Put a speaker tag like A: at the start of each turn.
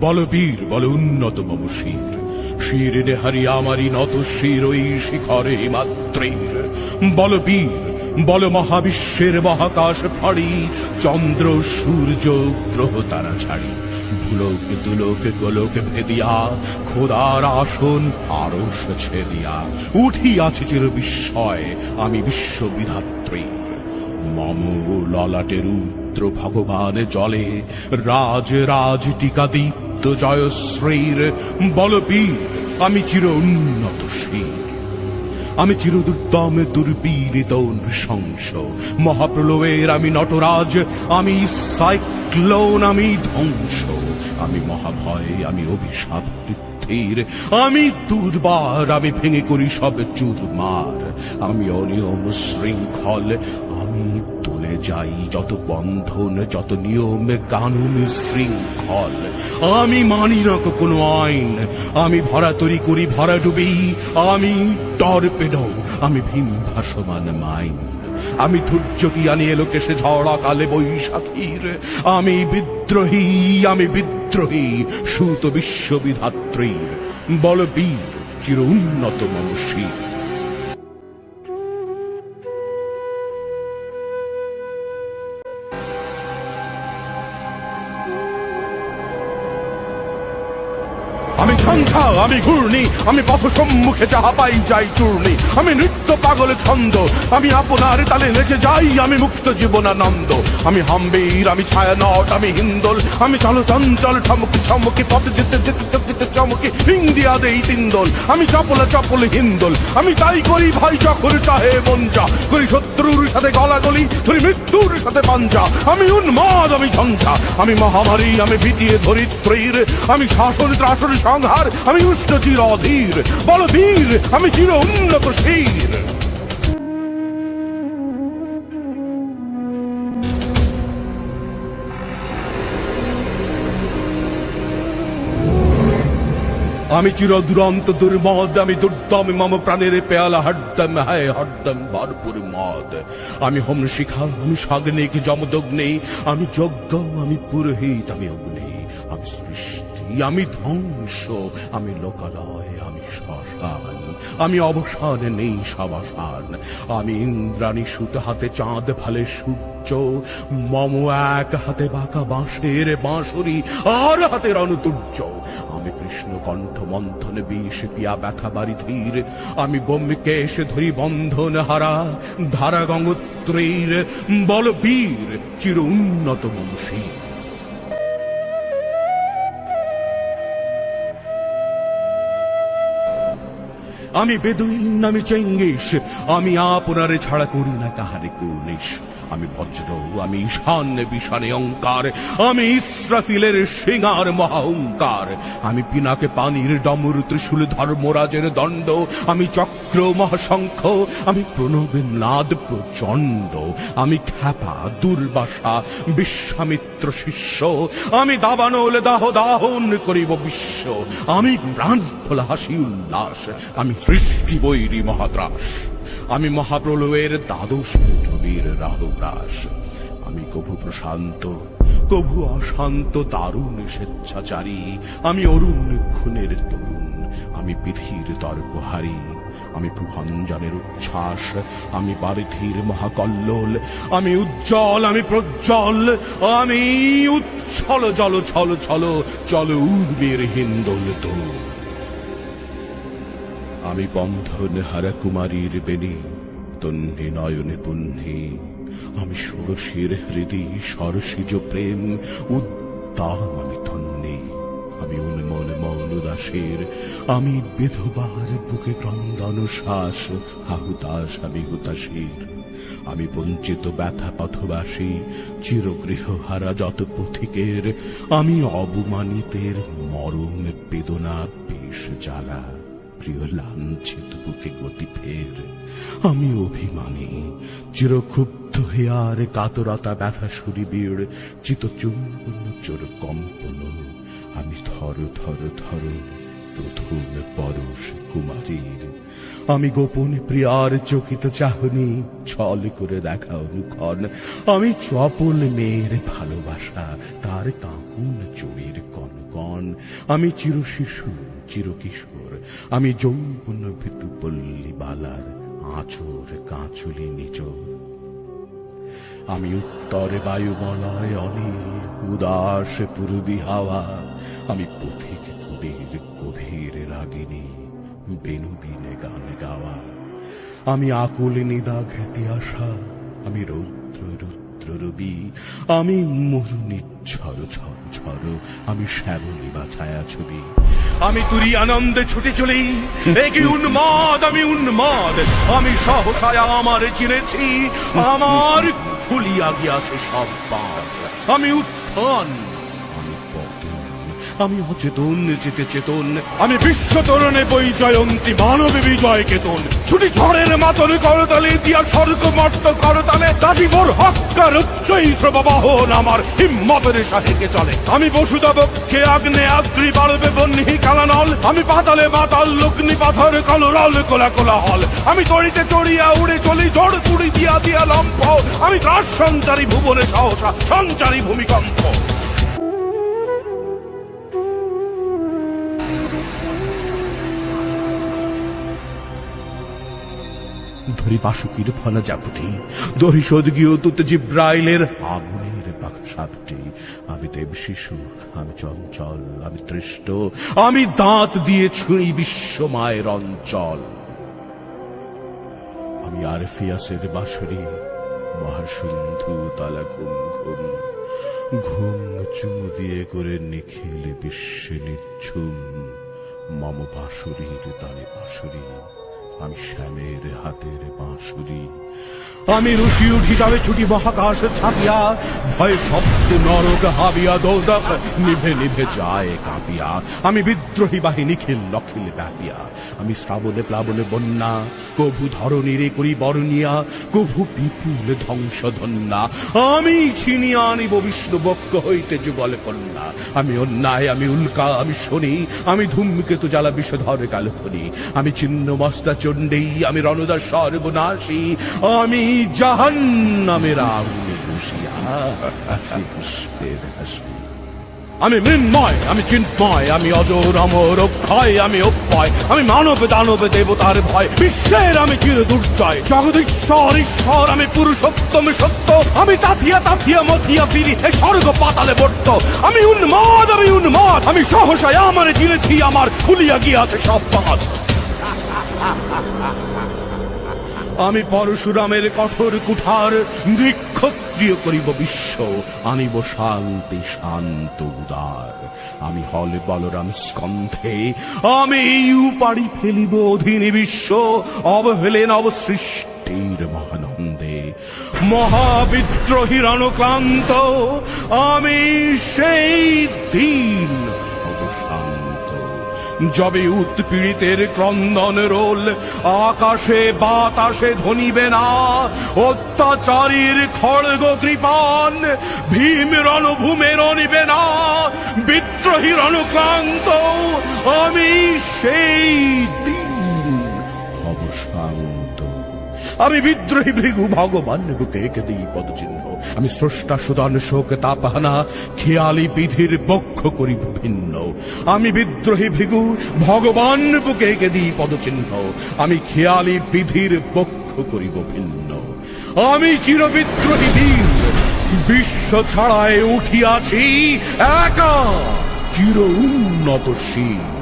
A: বলবীর বল উন্নত মম শির, শির নেহারি আমারি নত শির ওই শিখরে মাত্রের। বলবীর বল মহাবিশ্বের মহাকাশ ফাড়ি, চন্দ্র সূর্য গ্রহ তারা ছাড়ি। ভুলোক দুলোক গোলোক ভেদিয়া, খোদার আসন আরশ ছেদিয়া, উঠিয়াছি চির বিস্ময় আমি বিশ্ববিধাত্রীর। মম ললাটে রুদ্র ভগবান জলে, রাজ রাজ টিকা দীপ্ত জয়শ্রীর। বলবীর আমি চির উন্নত শির, আমি চির দুর্দম দুর্বীরিত নৃশংস। মহাপ্রলয়ের আমি নটরাজ, আমি সাইক্লোন, আমি ধ্বংস। আমি মহাভয়, আমি অভিশাপ পৃথ্বীর, আমি দুর্বার, আমি ভেঙে করি সব চুরমার। আমি অনিয়ম শৃঙ্খল, আমি তুলে যাই যত বন্ধন, যত নিয়ম কানুন শৃঙ্খল। আমি মানি না কোনো আইন, আমি ভরা তরি করি ভরা ডুবি। আমি টর্পেডো, আমি ভীম ভাসমান মাইন। আমি ধৈর্যটি আনি এলোকেশে ঝড়া কালে বৈশাখীর। আমি বিদ্রোহী, আমি বিদ্রোহী সুত বিশ্ববিধাত্রীর। বলবীর চির উন্নত মম শির। আমি ঝঞ্ঝা, আমি ঘূর্ণি, আমি পথ সম্মুখে যাহা পাই যাই চূর্ণি। আমি নৃত্য পাগল ছন্দ, আমি আপনার তালে নেচে যাই, আমি মুক্ত জীবনানন্দ। আমি হাম্বীর, আমি ছায়ানট, আমি হিন্দোল, আমি চল চঞ্চল ঠমকি ছমকি, পথ যেতে যেতে যেতে চমকি ইন্ডিয়া দেই তিন্দোল। আমি চপলা চপল হিন্দোল, আমি তাই করি ভাই যখন চাহে মন যা। করি শত্রুর সাথে গলাগলি, ধরি মৃত্যুর সাথে পাঞ্জা। আমি উন্মাদ, আমি ঝঞ্ঝা, আমি মহামারী, আমি ভীতিয়ে ধরিত্রীর। আমি শাসন ত্রাসন সংহার, আমি উষ্ণ চির অধীর। বলবীর আমি চির উন্নত শির। আমি চির দুরন্ত দুর্মদ, আমি দুর্দম মম প্রাণের পেয়ালা হরদম হায় হরদম ভরপুর মদ। আমি হোম শিখা, আমি সাগ্নিক যমদগ্নি, আমি যজ্ঞ, আমি পুরোহিত, আমি অগ্নি। আমি সৃষ্টি, আমি ধ্বংস, আমি লোকালয়, আমি শ্মশান। আমি অবসান নেই সাবসান। আমি ইন্দ্রাণী সুত হাতে চাঁদ ফালে সূর্য। মম এক হাতে বাঁকা বাঁশের বাঁশরি, আর হাতে রণতুর্য। আমি কৃষ্ণ কণ্ঠ মন্থন বিষ পিয়া ব্যথা বাড়ি ধীর। আমি ব্যোমকেশ ধরি বন্ধন হারা ধারা গঙ্গোত্রীর। বলবীর চির উন্নত মম শির। আমি বেদুইন, আমি চেঙ্গিস, আমি আপনারে ছাড়া করি না কাহারে কুর্নিশ। আমি বজ্র, আমি ঈশান বিশানে অঙ্কার, আমি ইসরাফিলের সিঙার মহাঙ্কার। আমি পিনাকে পানির ডমর ত্রিশূল ধর্মরাজের দণ্ড। আমি চক্র মহাশঙ্খ, আমি প্রণবের নাদ প্রচণ্ড। আমি খ্যাপা দুর্বাসা বিশ্বামিত্র শিষ্য। আমি দাবানল দাহ দাহন করিব বিশ্ব। আমি প্রাণ খোলা হাসি উল্লাস, আমি সৃষ্টি বৈরী মহাত্রাস। আমি মহাপ্রলয়ের দ্বাদশ রবির রাহুগ্রাস। আমি কভু প্রশান্ত, কভু অশান্ত দারুণ স্বেচ্ছাচারী। আমি অরুণ খুনের তরুণ, আমি বিধির তর্কহারী। আমি প্রভঞ্জনের উচ্ছ্বাস, আমি বারিধির মহাকল্লোল। আমি উজ্জ্বল, আমি প্রজ্জ্বল, আমি উচ্ছল জল ছল ছল চল উর্বের হিন্দোল দোল। আমি বন্ধন হারা কুমারীর বেণী, তন্নি নয়নে পুণ্যি। আমি ষোড়শীর হৃদি সরসিজ প্রেম উদ্দাম, আমি ধন্যি। আমি উন্মন মন উদাসীর, আমি বিধবার বুকে ক্রন্দন শ্বাস। হাহুতাস আমি হুতাশীর। আমি বঞ্চিত ব্যথা পথবাসী, চিরগৃহহারা যত পথিকের। আমি অবমানিতের মরম বেদনা বিষ জ্বালা, প্রিয় লাঞ্ছিত বুকে গতি ফের। আমি অভিমানী, চিরক্ষুব্ধ হেয়ার কাতরতা ব্যথা সুরিবীর। চিতচুম্বন চোর কম্পন, আমি থর থর থর প্রথম পরশ কুমারীর। আমি গোপন প্রিয়ার চকিত চাহনি, ছল করে দেখা অনুক্ষণ। আমি চপল মেয়ের ভালোবাসা, তার কাঁকুন চুড়ির কনকন। মন, আমি চির শিশু চির কিশোর, আমি যৌবন ভীতু পল্লী বালার আঁচড় কাঁচুলি নিচর। আমি উত্তরে বায়ুমলয় অনিল উদাস পূর্বী হাওয়া, আমি পথিক কবির গভীর রাগিনী বেনুবিনে গান গাওয়া। আমি আকুল নিদাঘ আসা, আমি রৌদ্র রুদ্র রবি, আমি মরুনি ঝড় ঝড় ঝড়, আমি শ্যামলী বা ছায়া ছবি। আমি তুরি আনন্দে ছুটে চলি, একে উন্মাদ আমি উন্মাদ, আমি সহসায় আমার চিনেছি, আমার খুলিয়া গিয়াছে সব বাঁধ। আমি উত্থান, আমি পতন, আমি অচেতন চেতে চেতন, আমি বিশ্ব তরণে বই জয়ন্তী মানব বিজয় কেতন। ছুটি ঝড়ের মাতন করতালে দিয়া স্বর্গ মর্ত করতালে, দাসিবর হক্কার উচ্চই শ্রববাহন আমার হিম্মতের সাহিকে চলে। আমি বসুদা বক্ষে আগ্নে আদ্রি বাড়বে বন্যি কালানল, আমি পাতালে মাতাল লগ্নি পাথর কলরল কোলা কোলা হল। আমি তড়িতে চড়িয়া উড়ে চলি জড় তুড়ি দিয়া দিয়া লম্ফ, আমি ত্রাস সঞ্চারী ভুবনে সহসা সঞ্চারী ভূমিকম্প। ধরি বাসুকির ফলা জাপুটি, ধরি সদগীয় দূত জিব্রাইলের আগুনের বাক্সাপটি। আমি দেব শিশু, আমি চঞ্চল, আমি তৃষ্ট, আমি দাঁত দিয়ে ছুঁড়ি বিশ্ব মায়ের অঞ্চল। আমি আরফিয়াসের বাঁশরি, মহাসিন্ধু তালা ঘুম ঘুম, ঘুম চুমু দিয়ে করে নিখিল বিশ্বে নিচ্ছুম। মম বাঁশরীর তালে বাঁশরি, আমি শ্যামের হাতের বাঁশুরি। আমি রুশি উঠি যাবে ছুটি মহাকাশ ছাপিয়া, ভয় শব্দ নরক হাবিয়া দোজখ নিভে নিভে যায় কাঁপিয়া। আমি বিদ্রোহী বাহিনী খিল লখিল ব্যাপিয়া, আমি শ্রাবণে প্লাবনে বন্যা, কভু ধরণীরে করি বরণিয়া, কভু বিপুল ধ্বংস ধন্যা। আমি ছিনিয়া আনিব বিষ্ণু বক্ষ হইতে যুগল কন্যা। আমি অন্যায়, আমি উল্কা, আমি শনি, আমি ধূমকেতু জ্বালা বিষধর কালখনি। আমি ছিন্ন মস্তা চণ্ডী, আমি রণদা সর্বনাশী, আমি জাহান্নামের আগুনে বসিয়া পুষ্পের হাসি। আমি মৃন্ময়, আমি চিন্ময়, আমি অজর অমর অক্ষয়, আমি অক্ষয়, আমি মানব দানব দেবতার ভয়, বিশ্বের আমি চির দুর্জয়, জগদীশ্বর ঈশ্বর, আমি পুরুষোত্তম সত্য, আমি তাথিয়া তাথিয়া মথিয়া ফিরি এ স্বর্গ পাতালে বর্ত। আমি উন্মাদ, আমি উন্মাদ, আমি সহসায় আমার চিনেছি, আমার খুলিয়া গিয়াছে সব বাঁধ। আমি পরশুরামের কঠোর কুঠার, নৃক্ষত্রিয় করিব বিশ্ব, আনিব শান্তি শান্ত উদার। আমি হলে বলরাম স্কন্ধে, আমি উপাড়ি ফেলিব অধীনে বিশ্ব, অবহেলে নব সৃষ্টির মহানন্দে। মহাবিদ্রোহী রণক্লান্ত, আমি সেই দিন যবে উৎপীড়িতের ক্রন্দন রোল আকাশে বাতাসে ধ্বনিবে না, অত্যাচারীর খড়গ কৃপান ভীম রণভূমে রণিবে না। বিদ্রোহী রণক্লান্ত, আমি সেই দিন হব শান্ত। আমি বিদ্রোহী ভৃগু ভগবান বুকে এঁকে দিই পদচিহ্ন, আমি স্রষ্টা সুদান শোক তাপহানা খেয়ালি বিধির বক্ষ করি ভিন্ন। আমি বিদ্রোহী ভৃগু ভগবান বুকে এঁকে দিই পদচিহ্ন, আমি খেয়ালি বিধির বক্ষ করিব ভিন্ন। আমি চিরবিদ্রোহী বীর, বিশ্ব ছাড়ায় উঠিয়াছি একা চির উন্নত শীল।